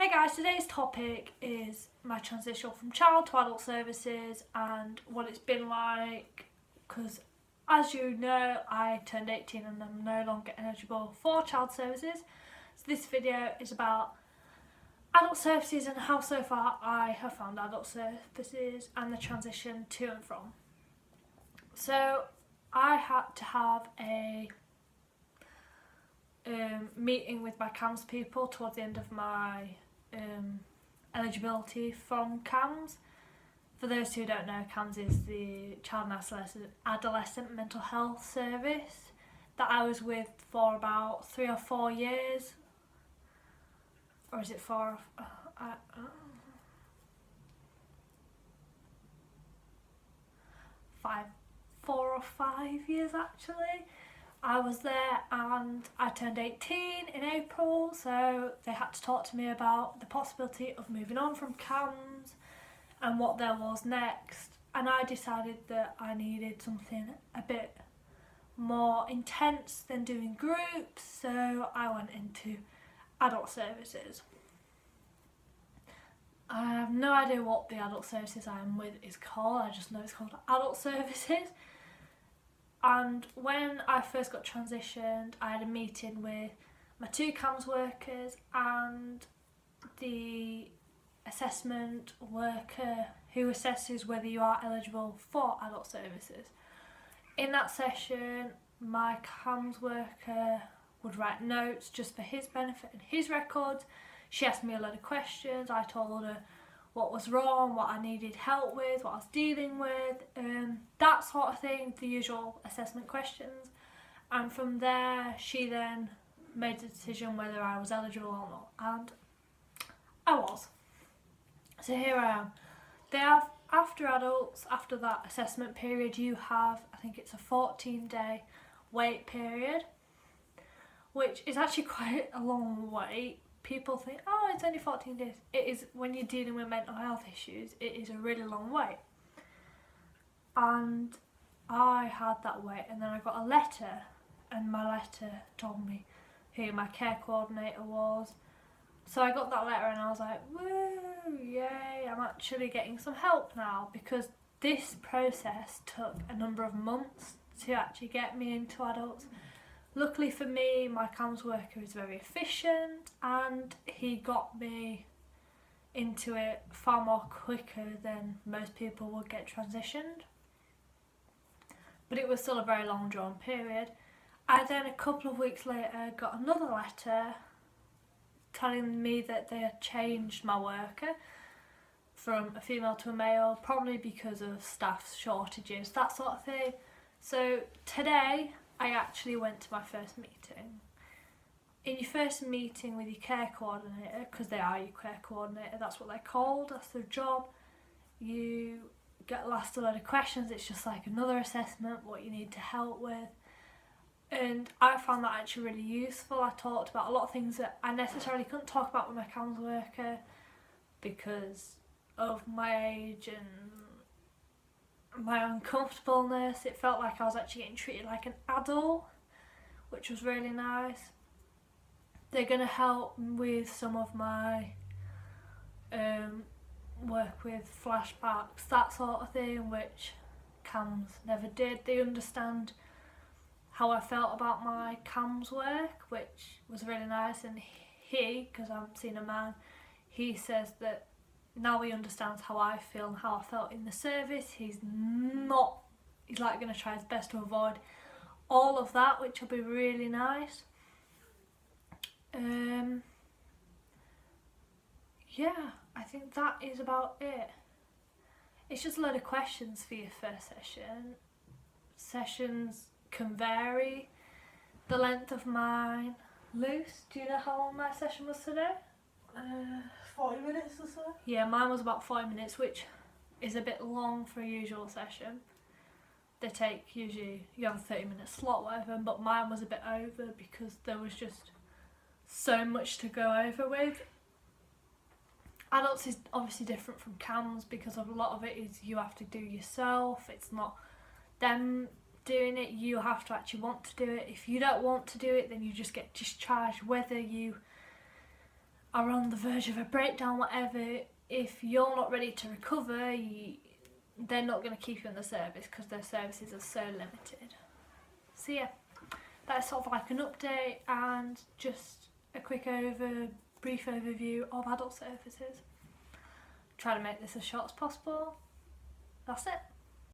Hey guys, today's topic is my transition from child to adult services and what it's been like, because as you know I turned 18 and I'm no longer eligible for child services. So this video is about adult services and how so far I have found adult services and the transition to and from. So I had to have a meeting with my CAMHS people towards the end of my eligibility from CAMHS. For those who don't know, CAMHS is the Child and Adolescent Mental Health Service that I was with for about 3 or 4 years. Or is it 4? 4 or 5 years actually. I was there and I turned 18 in April, so they had to talk to me about the possibility of moving on from CAMHS and what there was next. And I decided that I needed something a bit more intense than doing groups, so I went into adult services. I have no idea what the adult services I am with is called, I just know it's called adult services. And when I first got transitioned, I had a meeting with my 2 CAMHS workers and the assessment worker who assesses whether you are eligible for adult services. In that session, my CAMHS worker would write notes just for his benefit and his records. She asked me a lot of questions. I told her what was wrong, what I needed help with, what I was dealing with, that sort of thing, the usual assessment questions. And from there, she then made the decision whether I was eligible or not, and I was. So here I am. They have, after adults, after that assessment period, you have, I think it's a 14-day wait period, which is actually quite a long wait. People think, oh, it's only 14 days. It is, when you're dealing with mental health issues, it is a really long wait. And I had that wait, and then I got a letter, and my letter told me who my care coordinator was. So I got that letter and I was like, woo, yay, I'm actually getting some help now, because this process took a number of months to actually get me into adults. Luckily for me, my CAMHS worker is very efficient and he got me into it far more quicker than most people would get transitioned. But it was still a very long drawn period. I then, a couple of weeks later, got another letter telling me that they had changed my worker from a female to a male, probably because of staff shortages, that sort of thing. So today, I actually went to my first meeting. In your first meeting with your care coordinator, because they are your care coordinator, that's what they're called, that's their job, you get asked a lot of questions. It's just like another assessment, what you need to help with. And I found that actually really useful. I talked about a lot of things that I necessarily couldn't talk about with my CAMHS worker because of my age and my uncomfortableness. It felt like I was actually getting treated like an adult, which was really nice. They're going to help with some of my work with flashbacks, that sort of thing, which CAMHS never did. They understand how I felt about my CAMHS work, which was really nice. And he, because I'm seeing a man, he says that now he understands how I feel and how I felt in the service. He's like going to try his best to avoid all of that, which will be really nice. Yeah, I think that is about it. It's just a load of questions for your first session. Sessions can vary. The length of mine. Luce, do you know how long my session was today? 40 minutes or so? Yeah, mine was about 5 minutes, which is a bit long for a usual session. They take, usually, you have a 30-minute slot, whatever, but mine was a bit over because there was just so much to go over with. Adults is obviously different from CAMHS because a lot of it is you have to do yourself. It's not them doing it, you have to actually want to do it. If you don't want to do it, then you just get discharged, whether you are on the verge of a breakdown, whatever, if you're not ready to recover, they're not going to keep you in the service because their services are so limited. So yeah, that's sort of like an update and just a quick brief overview of adult services. Try to make this as short as possible. That's it.